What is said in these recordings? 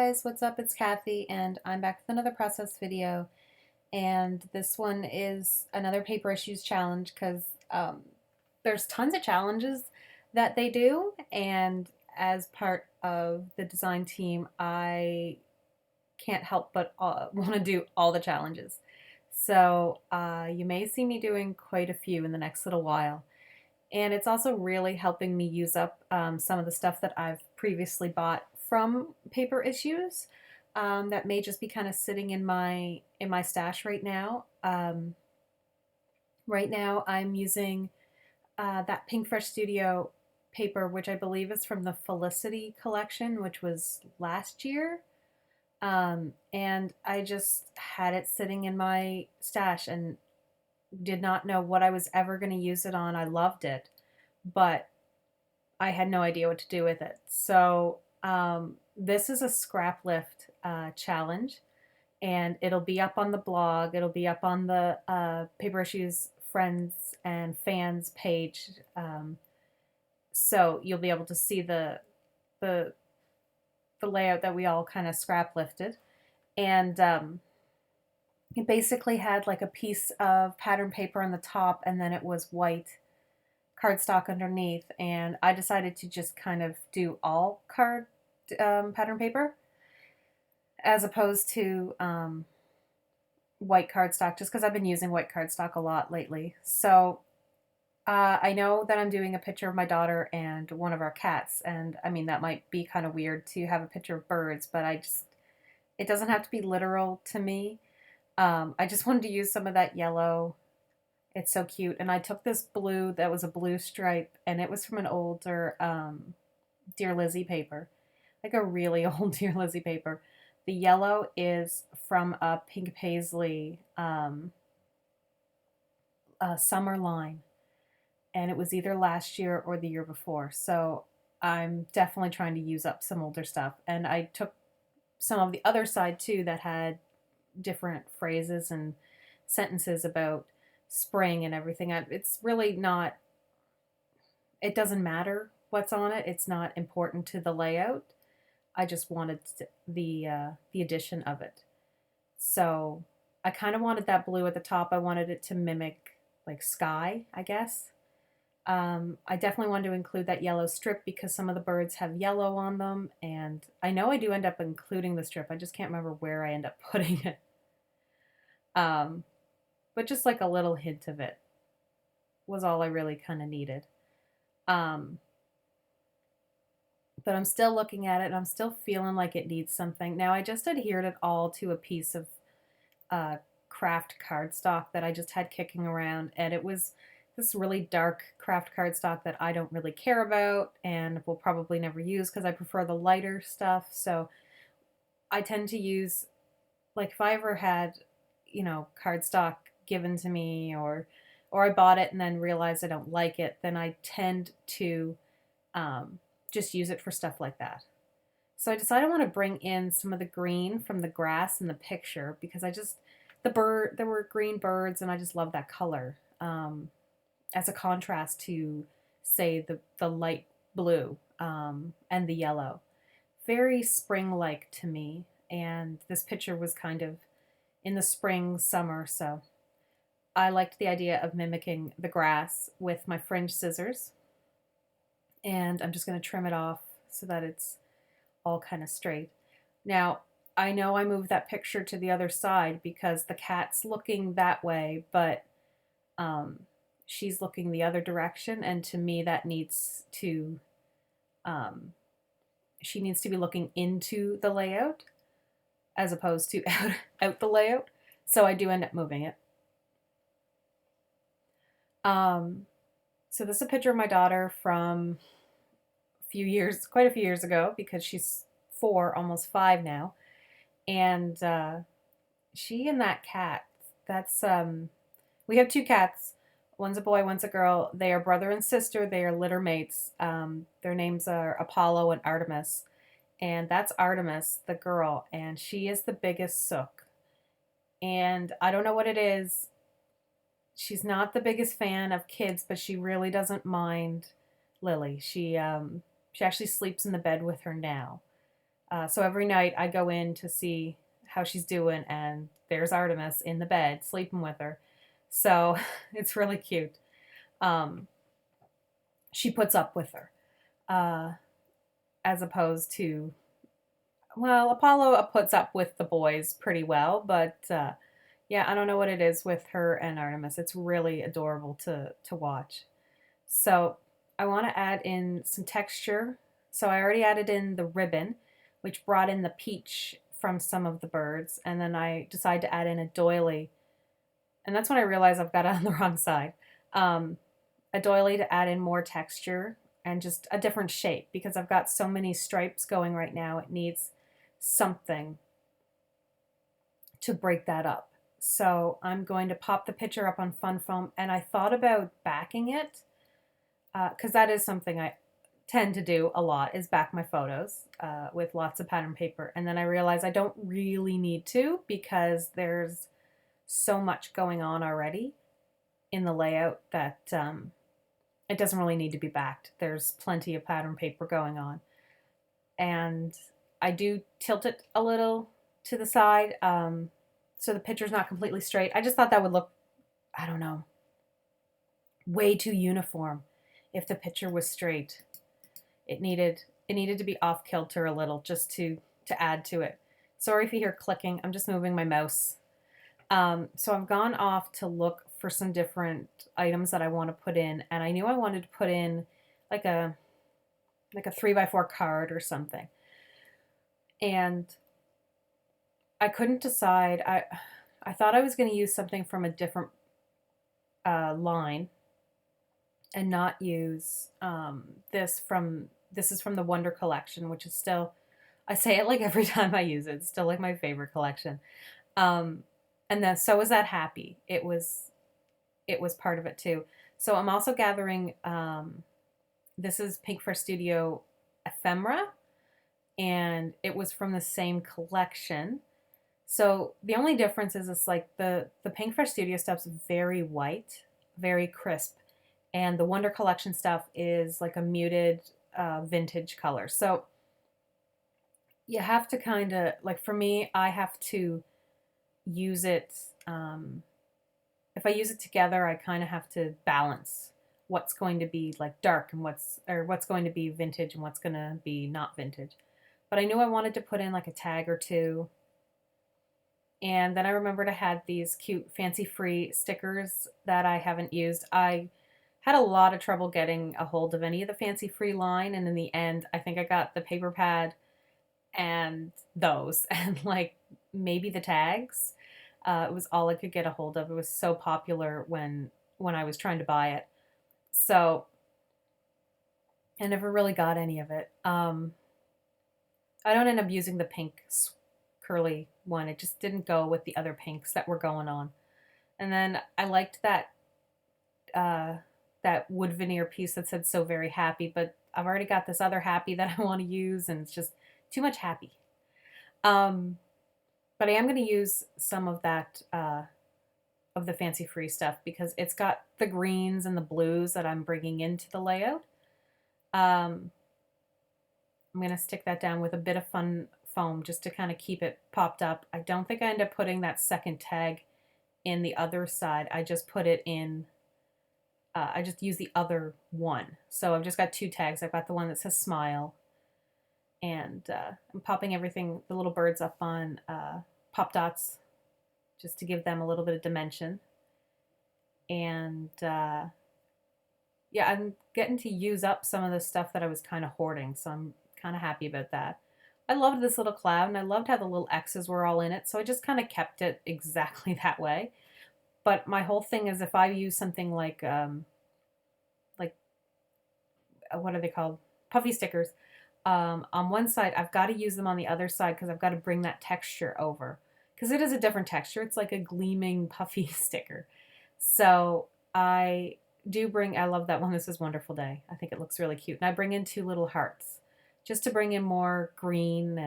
guys, what's up? It's Kathy, and I'm back with another process video. And this one is another paper issues challenge because there's tons of challenges that they do, and as part of the design team, I can't help but want to do all the challenges. So you may see me doing quite a few in the next little while. And it's also really helping me use up some of the stuff that I've previously bought from paper issues that may just be kind of sitting in my stash right now. Right now, I'm using that Pink Fresh Studio paper, which I believe is from the Felicity collection, which was last year. And I just had it sitting in my stash and did not know what I was ever going to use it on. I loved it, but I had no idea what to do with it. So this is a scrap lift challenge, and it'll be up on the blog. It'll be up on the Paper Issues Friends and Fans page. So you'll be able to see the, the layout that we all kind of scrap lifted. And it basically had like a piece of pattern paper on the top, and then it was white cardstock underneath, and I decided to just kind of do all pattern paper as opposed to white cardstock, just because I've been using white cardstock a lot lately. So I know that I'm doing a picture of my daughter and one of our cats, and I mean that might be kind of weird to have a picture of birds, but it doesn't have to be literal to me. I just wanted to use some of that yellow. It's so cute. And I took this blue that was a blue stripe, and it was from an older Dear Lizzie paper, like a really old Dear Lizzie paper. The yellow is from a Pink Paisley summer line, and it was either last year or the year before. So I'm definitely trying to use up some older stuff. And I took some of the other side too that had different phrases and sentences about spring and everything. It's really not, it doesn't matter what's on it. It's not important to the layout. I just wanted the addition of it. So I kind of wanted that blue at the top. I wanted it to mimic like sky, I guess. I definitely wanted to include that yellow strip because some of the birds have yellow on them, and I know I do end up including the strip. I just can't remember where I end up putting it. Um, but just like a little hint of it was all I really kind of needed. Um, but I'm still looking at it and I'm still feeling like it needs something. Now, I just adhered it all to a piece of craft cardstock that I just had kicking around, and it was this really dark craft cardstock that I don't really care about and will probably never use because I prefer the lighter stuff. So I tend to use, like, if I ever had, cardstock given to me, or I bought it and then realized I don't like it, then I tend to just use it for stuff like that. So I decided I want to bring in some of the green from the grass in the picture because there were green birds, and I just love that color as a contrast to, say, the light blue and the yellow. Very spring-like to me, and this picture was kind of in the spring, summer, so I liked the idea of mimicking the grass with my fringe scissors, and I'm just going to trim it off so that it's all kind of straight. Now, I know I moved that picture to the other side because the cat's looking that way, but she's looking the other direction, and to me that needs to, she needs to be looking into the layout as opposed to out the layout. So I do end up moving it. So this is a picture of my daughter from quite a few years ago, because she's 4, almost 5 now. And she and that cat, that's, we have 2 cats. One's a boy, one's a girl. They are brother and sister. They are litter mates. Their names are Apollo and Artemis. And that's Artemis, the girl, and she is the biggest sook. And I don't know what it is. She's not the biggest fan of kids, but she really doesn't mind Lily. She actually sleeps in the bed with her now. So every night I go in to see how she's doing, and there's Artemis in the bed sleeping with her. So it's really cute. Um, she puts up with her, uh, as opposed to, well, Apollo puts up with the boys pretty well, but yeah, I don't know what it is with her and Artemis. It's really adorable to watch. So I want to add in some texture. So I already added in the ribbon, which brought in the peach from some of the birds, and then I decided to add in a doily, and that's when I realized I've got it on the wrong side. Um, a doily to add in more texture and just a different shape because I've got so many stripes going right now. It needs something to break that up. So I'm going to pop the picture up on Fun Foam, and I thought about backing it because that is something I tend to do a lot, is back my photos with lots of pattern paper. And then I realize I don't really need to because there's so much going on already in the layout that it doesn't really need to be backed. There's plenty of pattern paper going on. And I do tilt it a little to the side so the picture's not completely straight. I just thought that would look, I don't know, way too uniform if the picture was straight. It needed to be off kilter a little just to add to it. Sorry if you hear clicking. I'm just moving my mouse. So I've gone off to look for some different items that I want to put in, and I knew I wanted to put in like a 3x4 card or something. And I couldn't decide. I thought I was going to use something from a different line and not use this is from the Wonder collection, which is still, I say it like every time I use it. It's still like my favorite collection. Um, and then so was that Happy. It was part of it too. So I'm also gathering. This is Pink Fresh Studio Ephemera, and it was from the same collection. So the only difference is it's like the Pink Fresh Studio stuff's very white, very crisp, and the Wonder Collection stuff is like a muted vintage color. So you have to kind of, like, for me, I have to use it. If I use it together, I kind of have to balance what's going to be like dark and what's going to be vintage and what's going to be not vintage. But I knew I wanted to put in like a tag or two. And then I remembered I had these cute fancy free stickers that I haven't used. I had a lot of trouble getting a hold of any of the fancy free line, and in the end, I think I got the paper pad and those, and like maybe the tags. It was all I could get a hold of. It was so popular when I was trying to buy it. So I never really got any of it. I don't end up using the pink curly one. It just didn't go with the other pinks that were going on. And then I liked uh, that wood veneer piece that said "So Very Happy," but I've already got this other Happy that I want to use, and it's just too much Happy. Um, but I am going to use some of that of the fancy free stuff because it's got the greens and the blues that I'm bringing into the layout. Um, I'm going to stick that down with a bit of fun foam just to kind of keep it popped up. I don't think I end up putting that second tag in the other side. I just put it in, I just use the other one. So I've just got two tags. I've got the one that says smile, and I'm popping everything, the little birds up on pop dots just to give them a little bit of dimension. And yeah, I'm getting to use up some of the stuff that I was kind of hoarding, so I'm kind of happy about that. I loved this little cloud, and I loved how the little X's were all in it, so I just kind of kept it exactly that way. But my whole thing is if I use something like what are they called? Puffy stickers. On one side, I've got to use them on the other side because I've got to bring that texture over. Because it is a different texture. It's like a gleaming puffy sticker. So I love that one. This is Wonderful Day. I think it looks really cute. And I bring in two little hearts just to bring in more green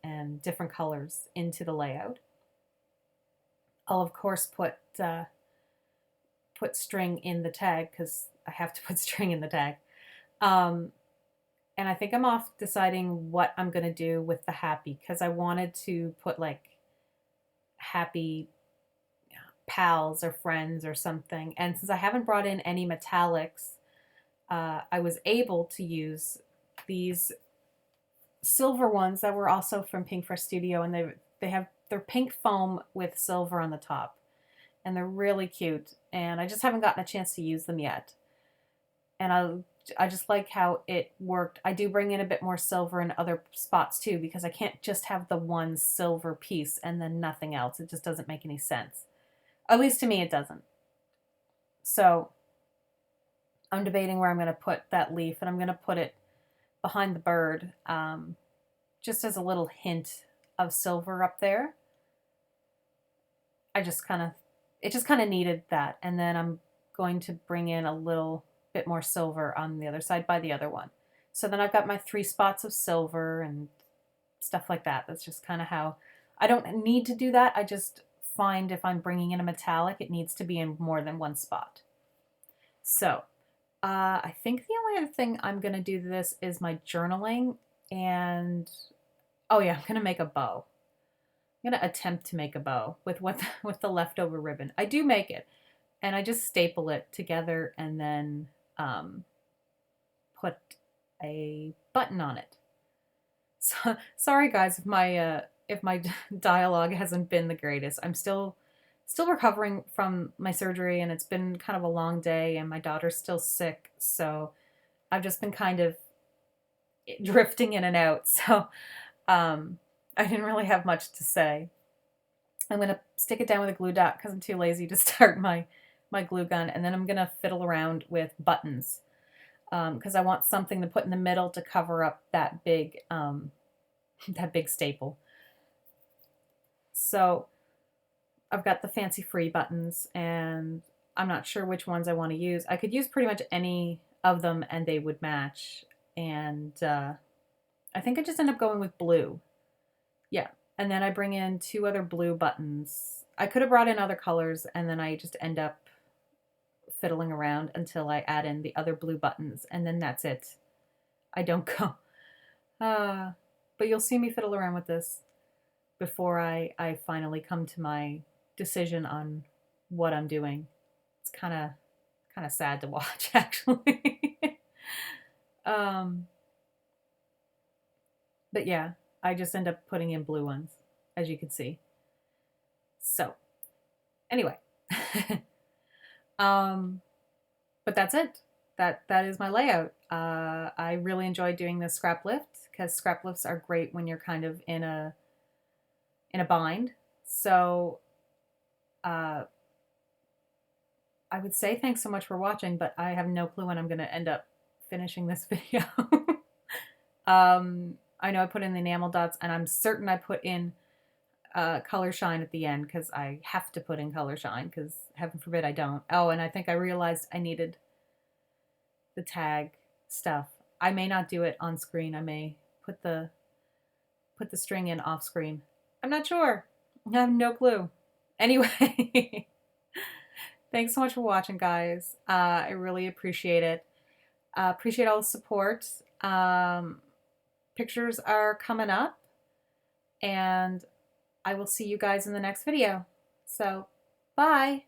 and different colors into the layout. I'll, of course, put string in the tag because I have to put string in the tag. Um, And I think I'm off deciding what I'm going to do with the happy, because I wanted to put like happy pals or friends or something. And since I haven't brought in any metallics, I was able to use these silver ones that were also from Pink Fresh Studio, and they're pink foam with silver on the top, and they're really cute. And I just haven't gotten a chance to use them yet. And I just like how it worked. I do bring in a bit more silver in other spots too, because I can't just have the one silver piece and then nothing else. It just doesn't make any sense. At least to me, it doesn't. So I'm debating where I'm going to put that leaf, and I'm going to put it behind the bird, just as a little hint of silver up there. It just kind of needed that. And then I'm going to bring in a little bit more silver on the other side by the other one. So then I've got my 3 spots of silver and stuff like that. That's just kind of how, I don't need to do that. I just find if I'm bringing in a metallic, it needs to be in more than one spot. So I think the only other thing I'm going to do to this is my journaling. And, oh yeah, I'm going to make a bow. I'm going to attempt to make a bow with with the leftover ribbon. I do make it, and I just staple it together and then put a button on it. So, sorry guys if my dialogue hasn't been the greatest. I'm still recovering from my surgery, and it's been kind of a long day, and my daughter's still sick, so I've just been kind of drifting in and out. So I didn't really have much to say. I'm going to stick it down with a glue dot because I'm too lazy to start my glue gun, and then I'm going to fiddle around with buttons because I want something to put in the middle to cover up that big staple. So I've got the fancy free buttons, and I'm not sure which ones I want to use. I could use pretty much any of them and they would match. And I think I just end up going with blue. Yeah. And then I bring in 2 other blue buttons. I could have brought in other colors, and then I just end up fiddling around until I add in the other blue buttons, and then that's it. I don't go. But you'll see me fiddle around with this before I finally come to my decision on what I'm doing. It's kind of sad to watch, actually. But yeah, I just end up putting in blue ones, as you can see. So, anyway. But that's it. That is my layout. I really enjoy doing the scrap lift because scrap lifts are great when you're kind of in a bind. So I would say thanks so much for watching, but I have no clue when I'm going to end up finishing this video. I know I put in the enamel dots, and I'm certain I put in color shine at the end because I have to put in color shine because heaven forbid I don't. Oh, and I think I realized I needed the tag stuff. I may not do it on screen. I may put the string in off screen. I'm not sure. I have no clue. Anyway, thanks so much for watching, guys. I really appreciate it. Appreciate all the support. Pictures are coming up, and I will see you guys in the next video. So, bye!